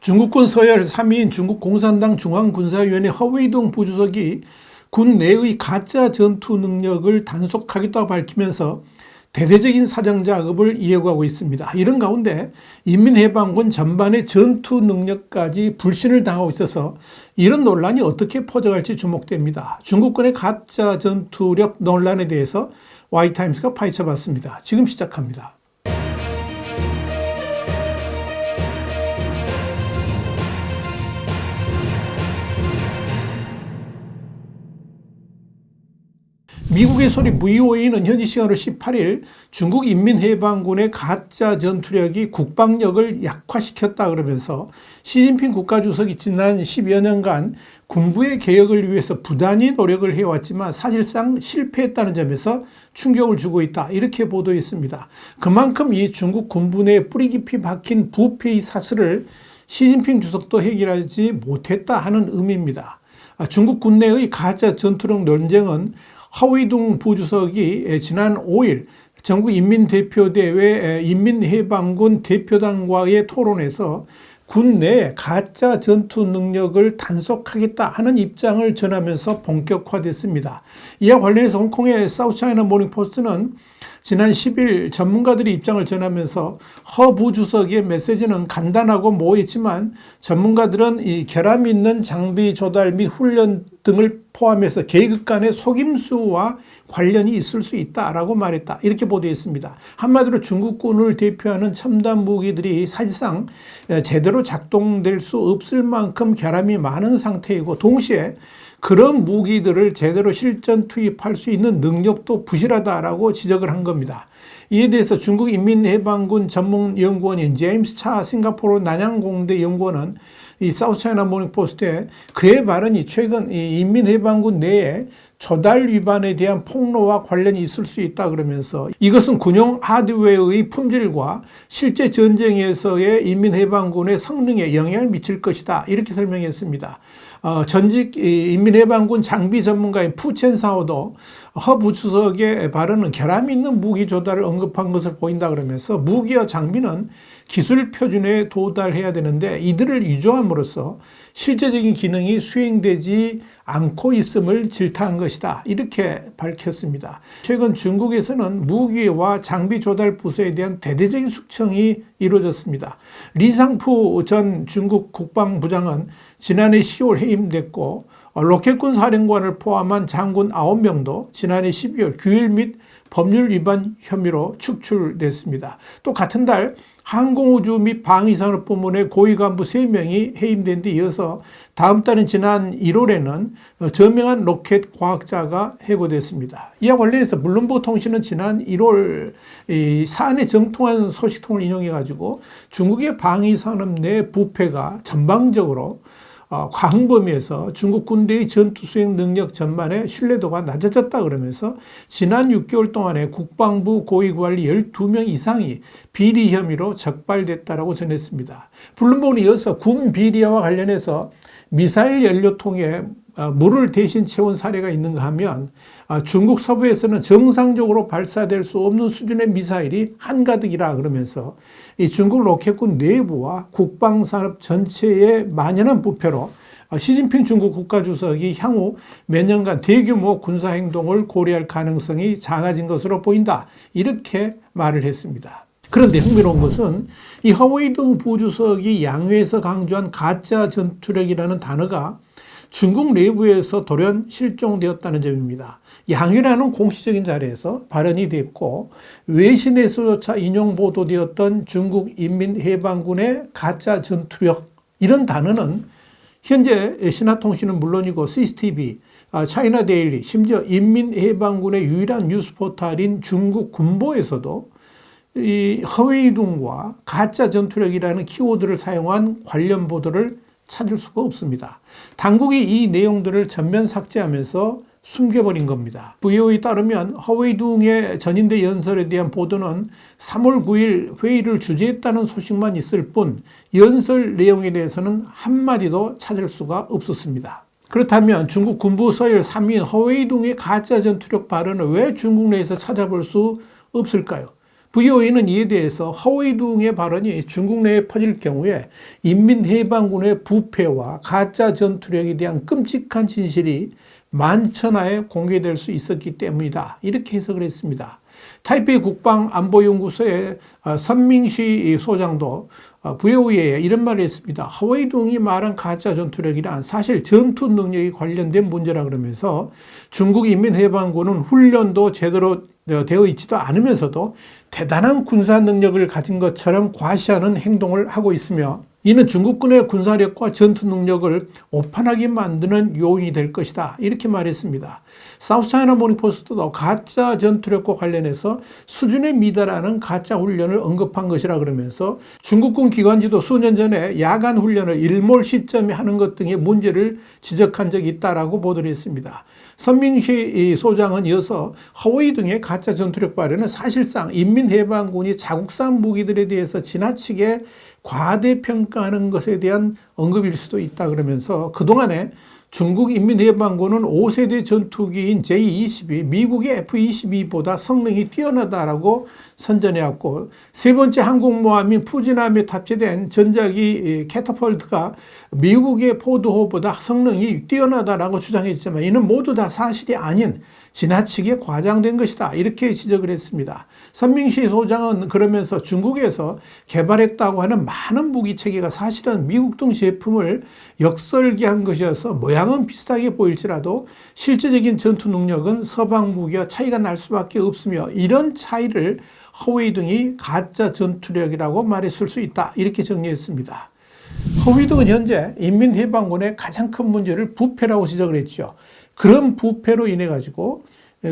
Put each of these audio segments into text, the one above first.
중국군 서열 3위인 중국 공산당 중앙군사위원회 허웨이둥 부주석이 군 내의 가짜 전투 능력을 단속하겠다고 밝히면서 대대적인 사정 작업을 이어가고 있습니다. 이런 가운데 인민해방군 전반의 전투 능력까지 불신을 당하고 있어서 이런 논란이 어떻게 퍼져갈지 주목됩니다. 중국군의 가짜 전투력 논란에 대해서 Y타임스가 파헤쳐봤습니다. 지금 시작합니다. 미국의 소리 VOA는 현지 시간으로 18일 중국 인민해방군의 가짜 전투력이 국방력을 약화시켰다 그러면서 시진핑 국가주석이 지난 10여 년간 군부의 개혁을 위해서 부단히 노력을 해왔지만 사실상 실패했다는 점에서 충격을 주고 있다. 이렇게 보도했습니다. 그만큼 이 중국 군부 내에 뿌리 깊이 박힌 부패의 사슬을 시진핑 주석도 해결하지 못했다 하는 의미입니다. 중국 군내의 가짜 전투력 논쟁은 허웨이둥 부주석이 지난 5일 전국인민대표대회 인민해방군 대표단과의 토론에서 군 내 가짜 전투 능력을 단속하겠다 하는 입장을 전하면서 본격화됐습니다. 이와 관련해서 홍콩의 사우스차이나 모닝포스트는 지난 10일 전문가들이 입장을 전하면서 허 부주석의 메시지는 간단하고 모호했지만 전문가들은 이 결함 있는 장비 조달 및 훈련 등을 포함해서 계급 간의 속임수와 관련이 있을 수 있다라고 말했다. 이렇게 보도했습니다. 한마디로 중국군을 대표하는 첨단 무기들이 사실상 제대로 작동될 수 없을 만큼 결함이 많은 상태이고 동시에 그런 무기들을 제대로 실전 투입할 수 있는 능력도 부실하다라고 지적을 한 겁니다. 이에 대해서 중국 인민해방군 전문연구원인 제임스 차 싱가포르 난양공대 연구원은 이 사우스차이나 모닝포스트에 그의 발언이 최근 이 인민해방군 내에 조달 위반에 대한 폭로와 관련이 있을 수 있다 그러면서 이것은 군용 하드웨어의 품질과 실제 전쟁에서의 인민해방군의 성능에 영향을 미칠 것이다. 이렇게 설명했습니다. 전직 인민해방군 장비 전문가인 푸첸사오도 허 부주석의 발언은 결함 있는 무기 조달을 언급한 것을 보인다 그러면서 무기와 장비는 기술 표준에 도달해야 되는데 이들을 위조함으로써 실제적인 기능이 수행되지 않고 있음을 질타한 것이다. 이렇게 밝혔습니다. 최근 중국에서는 무기와 장비 조달 부서에 대한 대대적인 숙청이 이루어졌습니다. 리상푸 전 중국 국방부장은 지난해 10월 해임됐고 로켓군 사령관을 포함한 장군 9명도 지난해 12월 규율 및 법률 위반 혐의로 축출됐습니다. 또 같은 달 항공우주 및 방위산업 부문의 고위 간부 3명이 해임된 데 이어서 다음 달인 지난 1월에는 저명한 로켓 과학자가 해고됐습니다. 이와 관련해서 블룸버그 통신은 지난 1월 사안에 정통한 소식통을 인용해가지고 중국의 방위산업 내 부패가 전방적으로 광범위해서 중국 군대의 전투수행 능력 전반의 신뢰도가 낮아졌다 그러면서 지난 6개월 동안에 국방부 고위관리 12명 이상이 비리 혐의로 적발됐다고 전했습니다. 블룸버그는 이어서 군 비리와 관련해서 미사일 연료통에 물을 대신 채운 사례가 있는가 하면 중국 서부에서는 정상적으로 발사될 수 없는 수준의 미사일이 한가득이라 그러면서 이 중국 로켓군 내부와 국방산업 전체의 만연한 부패로 시진핑 중국 국가주석이 향후 몇 년간 대규모 군사행동을 고려할 가능성이 작아진 것으로 보인다. 이렇게 말을 했습니다. 그런데 흥미로운 것은 이 허웨이둥 부주석이 양회에서 강조한 가짜 전투력이라는 단어가 중국 내부에서 돌연 실종되었다는 점입니다. 양회라는 공식적인 자리에서 발언이 됐고 외신에서조차 인용 보도되었던 중국 인민해방군의 가짜 전투력 이런 단어는 현재 신화통신은 물론이고 CCTV, 차이나 데일리, 심지어 인민해방군의 유일한 뉴스 포털인 중국 군보에서도 이 허웨이둥과 가짜 전투력이라는 키워드를 사용한 관련 보도를 찾을 수가 없습니다. 당국이 이 내용들을 전면 삭제하면서 숨겨버린 겁니다. VOA에 따르면 허웨이둥의 전인대 연설에 대한 보도는 3월 9일 회의를 주재했다는 소식만 있을 뿐 연설 내용에 대해서는 한마디도 찾을 수가 없었습니다. 그렇다면 중국 군부 서열 3위인 허웨이둥의 가짜 전투력 발언을 왜 중국 내에서 찾아볼 수 없을까요? VOA는 이에 대해서 허웨이둥의 발언이 중국 내에 퍼질 경우에 인민해방군의 부패와 가짜 전투력에 대한 끔찍한 진실이 만천하에 공개될 수 있었기 때문이다. 이렇게 해석을 했습니다. 타이페이 국방안보연구소의 선밍시 소장도 VOA에 이런 말을 했습니다. 허웨이둥이 말한 가짜 전투력이란 사실 전투 능력이 관련된 문제라 그러면서 중국 인민해방군은 훈련도 제대로 되어 있지도 않으면서도 대단한 군사 능력을 가진 것처럼 과시하는 행동을 하고 있으며 이는 중국군의 군사력과 전투 능력을 오판하게 만드는 요인이 될 것이다. 이렇게 말했습니다. 사우스차이나 모닝포스트도 가짜 전투력과 관련해서 수준에 미달하는 가짜 훈련을 언급한 것이라 그러면서 중국군 기관지도 수년 전에 야간 훈련을 일몰 시점에 하는 것 등의 문제를 지적한 적이 있다라고 보도를 했습니다. 선밍시 소장은 이어서 허웨이둥의 가짜 전투력 발언은 사실상 인민해방군이 자국산 무기들에 대해서 지나치게 과대평가하는 것에 대한 언급일 수도 있다 그러면서 그동안에 중국 인민해방군은 5세대 전투기인 J-22, 미국의 F-22보다 성능이 뛰어나다라고 선전해왔고 세 번째 항공모함인 푸지남에 탑재된 전자기 캐터펄트가 미국의 포드호보다 성능이 뛰어나다라고 주장했지만 이는 모두 다 사실이 아닌 지나치게 과장된 것이다. 이렇게 지적을 했습니다. 선밍시 소장은 그러면서 중국에서 개발했다고 하는 많은 무기체계가 사실은 미국동 제품을 역설계한 것이어서 모양은 비슷하게 보일지라도 실제적인 전투 능력은 서방 무기와 차이가 날 수밖에 없으며 이런 차이를 허웨이둥이 가짜 전투력이라고 말했을 수 있다. 이렇게 정리했습니다. 허웨이둥은 현재 인민해방군의 가장 큰 문제를 부패라고 지적을 했죠. 그런 부패로 인해 가지고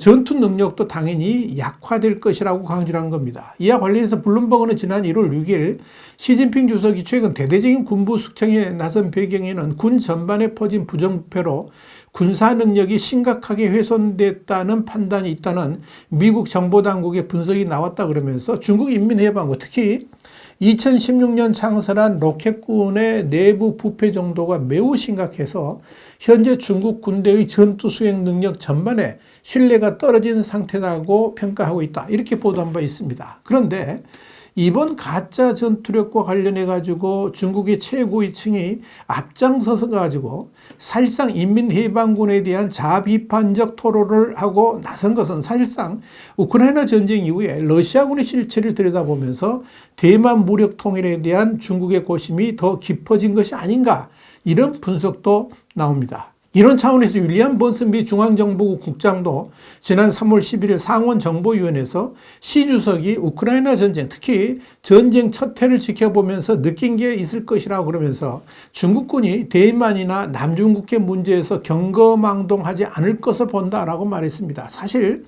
전투 능력도 당연히 약화될 것이라고 강조를 한 겁니다. 이와 관련해서 블룸버그는 지난 1월 6일 시진핑 주석이 최근 대대적인 군부 숙청에 나선 배경에는 군 전반에 퍼진 부정부패로 군사 능력이 심각하게 훼손됐다는 판단이 있다는 미국 정보당국의 분석이 나왔다 그러면서 중국 인민해방군 특히 2016년 창설한 로켓군의 내부 부패 정도가 매우 심각해서 현재 중국 군대의 전투 수행 능력 전반에 신뢰가 떨어진 상태라고 평가하고 있다. 이렇게 보도한 바 있습니다. 그런데 이번 가짜 전투력과 관련해 가지고 중국의 최고위층이 앞장서서 가지고 사실상 인민해방군에 대한 자비판적 토론을 하고 나선 것은 사실상 우크라이나 전쟁 이후에 러시아군의 실체를 들여다보면서 대만 무력 통일에 대한 중국의 고심이 더 깊어진 것이 아닌가 이런 분석도 나옵니다. 이런 차원에서 윌리엄 번스 미 중앙정보국 국장도 지난 3월 11일 상원정보위원회에서 시 주석이 우크라이나 전쟁, 특히 전쟁 첫 해를 지켜보면서 느낀 게 있을 것이라고 그러면서 중국군이 대만이나 남중국해 문제에서 경거망동하지 않을 것을 본다라고 말했습니다. 사실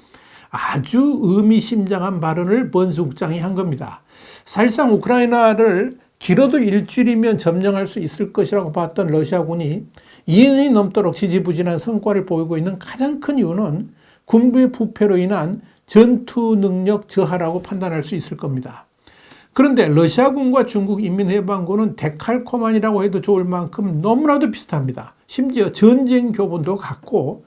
아주 의미심장한 발언을 번스 국장이 한 겁니다. 사실상 우크라이나를 길어도 일주일이면 점령할 수 있을 것이라고 봤던 러시아군이 2년이 넘도록 지지부진한 성과를 보이고 있는 가장 큰 이유는 군부의 부패로 인한 전투 능력 저하라고 판단할 수 있을 겁니다. 그런데 러시아군과 중국 인민해방군은 데칼코만이라고 해도 좋을 만큼 너무나도 비슷합니다. 심지어 전쟁 교본도 같고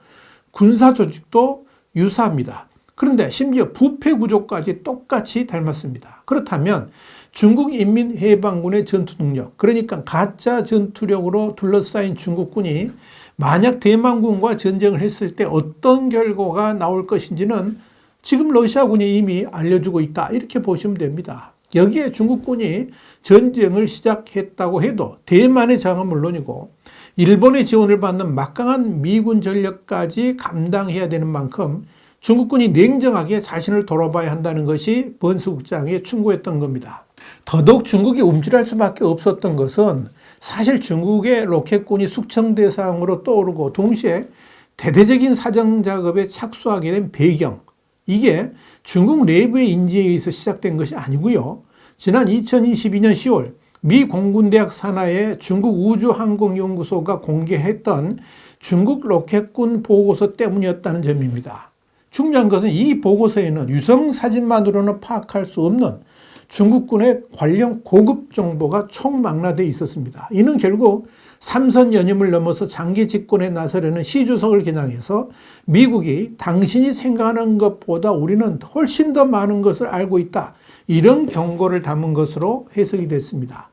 군사 조직도 유사합니다. 그런데 심지어 부패 구조까지 똑같이 닮았습니다. 그렇다면 중국 인민해방군의 전투 능력, 그러니까 가짜 전투력으로 둘러싸인 중국군이 만약 대만군과 전쟁을 했을 때 어떤 결과가 나올 것인지는 지금 러시아군이 이미 알려주고 있다. 이렇게 보시면 됩니다. 여기에 중국군이 전쟁을 시작했다고 해도 대만의 저항은 물론이고 일본의 지원을 받는 막강한 미군 전력까지 감당해야 되는 만큼 중국군이 냉정하게 자신을 돌아봐야 한다는 것이 번스 국장이 충고했던 겁니다. 더더욱 중국이 움찔할 수밖에 없었던 것은 사실 중국의 로켓군이 숙청 대상으로 떠오르고 동시에 대대적인 사정 작업에 착수하게 된 배경, 이게 중국 내부의 인지에 의해서 시작된 것이 아니고요. 지난 2022년 10월 미 공군대학 산하의 중국 우주항공연구소가 공개했던 중국 로켓군 보고서 때문이었다는 점입니다. 중요한 것은 이 보고서에는 유성 사진만으로는 파악할 수 없는 중국군의 관련 고급 정보가 총망라되어 있었습니다. 이는 결국 삼선 연임을 넘어서 장기 집권에 나서려는 시 주석을 겨냥해서 미국이 당신이 생각하는 것보다 우리는 훨씬 더 많은 것을 알고 있다. 이런 경고를 담은 것으로 해석이 됐습니다.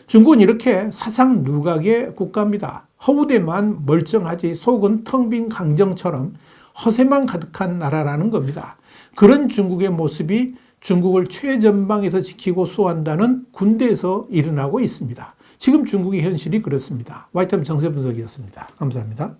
중국은 이렇게 사상 누각의 국가입니다. 허우대만 멀쩡하지 속은 텅 빈 강정처럼 허세만 가득한 나라라는 겁니다. 그런 중국의 모습이 중국을 최전방에서 지키고 수호한다는 군대에서 일어나고 있습니다. 지금 중국의 현실이 그렇습니다. 와이타임 정세 분석이었습니다. 감사합니다.